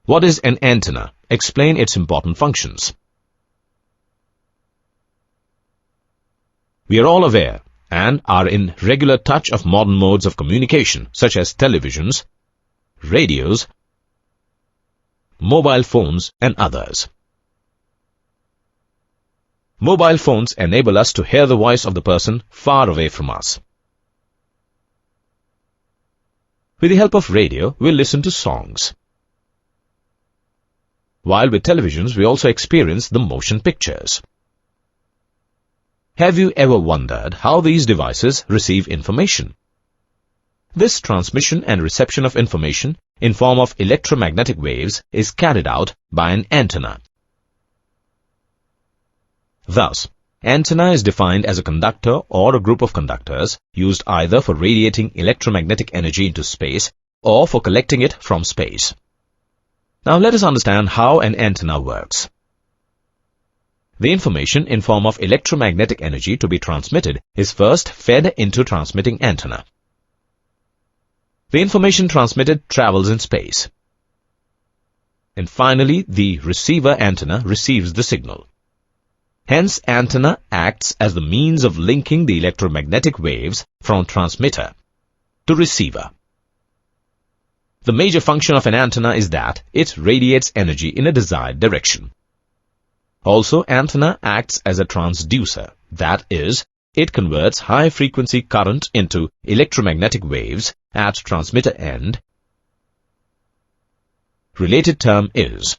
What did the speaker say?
What is an antenna? Explain its important functions. We are all aware and are in regular touch of modern modes of communication such as televisions, radios, mobile phones and others. Mobile phones enable us to hear the voice of the person far away from us. With the help of radio, we listen to songs. While with televisions, we also experience the motion pictures. Have you ever wondered how these devices receive information? This transmission and reception of information in form of electromagnetic waves is carried out by an antenna. Thus, antenna is defined as a conductor or a group of conductors used either for radiating electromagnetic energy into space or for collecting it from space. Now let us understand how an antenna works. The information in form of electromagnetic energy to be transmitted is first fed into transmitting antenna. The information transmitted travels in space. And finally, the receiver antenna receives the signal. Hence, antenna acts as the means of linking the electromagnetic waves from transmitter to receiver. The major function of an antenna is that it radiates energy in a desired direction. Also, antenna acts as a transducer, that is, it converts high-frequency current into electromagnetic waves at transmitter end. Related term is